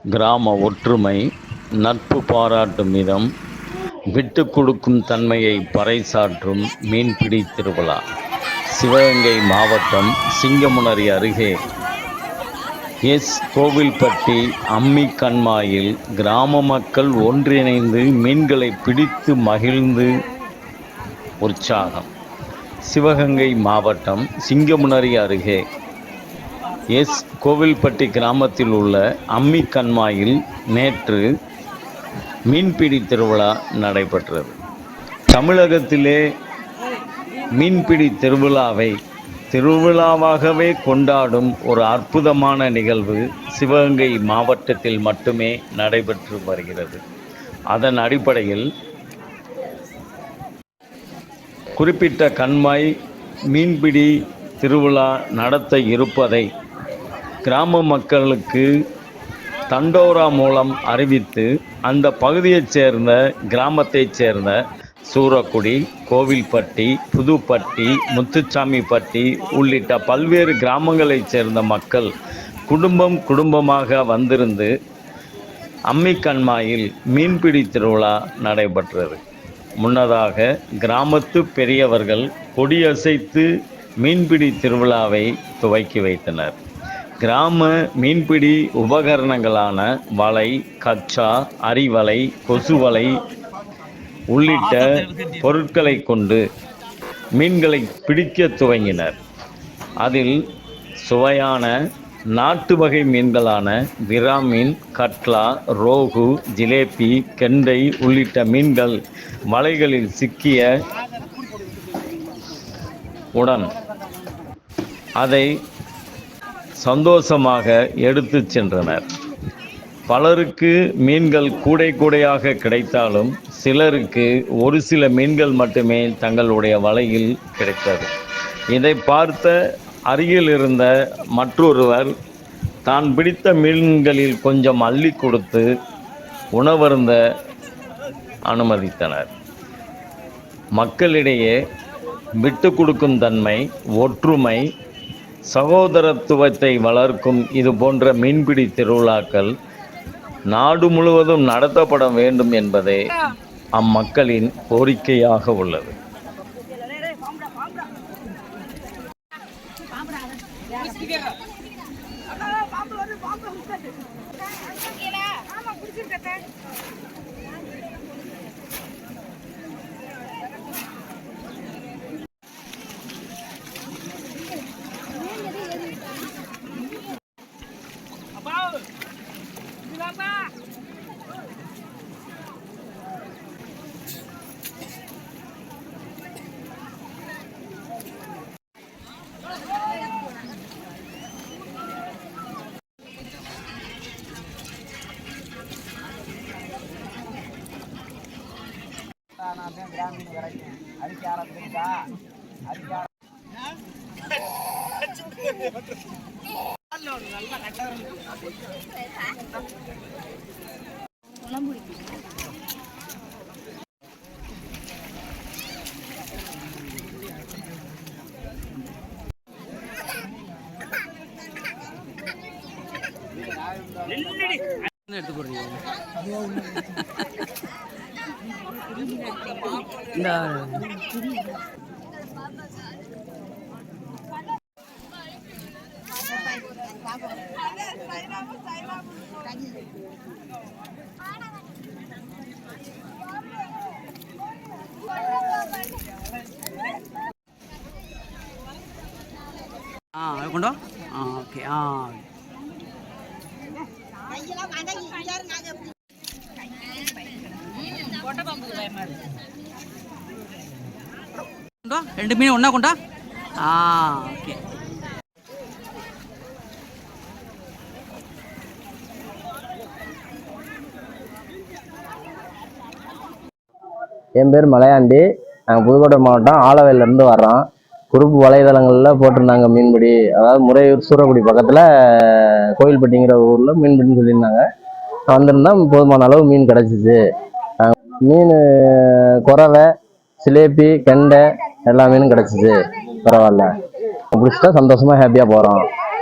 கிராம ஒற்றுமை, நட்பு பாராட்டும் விதம், விட்டு கொடுக்கும் தன்மையை பறைசாற்றும் மீன்பிடி திருவிழா. சிவகங்கை மாவட்டம் சிங்கமுனரி அருகே கோவில்பட்டி அம்மி கண்மாயில் கிராம மக்கள் ஒன்றிணைந்து மீன்களை பிடித்து மகிழ்ந்து உற்சாகம். சிவகங்கை மாவட்டம் சிங்கமுனரி அருகே கோவில்பட்டி கிராமத்தில் உள்ள அம்மி கண்மாயில் நேற்று மீன்பிடி திருவிழா நடைபெற்றது. தமிழகத்திலே மீன்பிடி திருவிழாவாகவே கொண்டாடும் ஒரு அற்புதமான நிகழ்வு சிவகங்கை மாவட்டத்தில் மட்டுமே நடைபெற்று வருகிறது. அதன் அடிப்படையில் குறிப்பிட்ட கண்மாய் மீன்பிடி திருவிழா நடத்த இருப்பதை கிராம மக்களுக்கு தண்டோரா மூலம் அறிவித்து அந்த பகுதியைச் சேர்ந்த கிராமத்தைச் சேர்ந்த சூரக்குடி, கோவில்பட்டி, புதுப்பட்டி, முத்துச்சாமிப்பட்டி உள்ளிட்ட பல்வேறு கிராமங்களைச் சேர்ந்த மக்கள் குடும்பமாக வந்திருந்து அம்மி கண்மாயில் மீன்பிடி திருவிழா நடைபெற்றது. முன்னதாக கிராமத்து பெரியவர்கள் கொடியசைத்து மீன்பிடி திருவிழாவை துவக்கி வைத்தனர். கிராம மீன்பிடி உபகரணங்களான வலை, கச்சா, அரிவலை, கொசுவலை உள்ளிட்ட பொருட்களை கொண்டு மீன்களை பிடிக்க துவங்கினர். அதில் சுவையான நாட்டு வகை மீன்களான விரா மீன், கட்லா, ரோகு, ஜிலேபி, கெண்டை உள்ளிட்ட மீன்கள் வலைகளில் சிக்கிய உடன் அதை சந்தோஷமாக எடுத்து சென்றனர். பலருக்கு மீன்கள் கூடையாக கிடைத்தாலும் சிலருக்கு ஒரு சில மீன்கள் மட்டுமே தங்களுடைய வலையில் கிடைத்தது. இதை பார்த்த அருகில் இருந்த மற்றொருவர் தான் பிடித்த மீன்களில் கொஞ்சம் அள்ளி கொடுத்து உணவருந்த அனுமதித்தனர். மக்களிடையே விட்டு கொடுக்கும் தன்மை, ஒற்றுமை, சகோதரத்துவத்தை வளர்க்கும் இது போன்ற மீன்பிடி திருவிழாக்கள் நாடு முழுவதும் நடத்தப்பட வேண்டும் என்பதே அம்மக்களின் கோரிக்கையாக உள்ளது. எடுத்து போடுறீங்க கொண்டோ ஓகே ரெண்டு மீன் ஒன்றா கொண்டா ஓகே. என் பேர் மலையாண்டி. நாங்கள் புதுக்கோட்டை மாவட்டம் ஆலவேலேருந்து வர்றோம். குரூப் வலைதளங்களில் போட்டிருந்தாங்க மீன்பிடி, அதாவது முறையூர் சூரக்குடி பக்கத்தில் கோவில்பட்டிங்கிற ஊரில் மீன்பிடின்னு சொல்லியிருந்தாங்க. வந்திருந்தால் போதுமான அளவு மீன் கிடச்சிச்சு. மீன் குறவை, சிலேபி, கெண்டை எல்லா மீனும் கிடச்சிச்சு. பரவாயில்ல, பிடிச்சிட்டா சந்தோஷமாக ஹாப்பியாக போகிறோம்.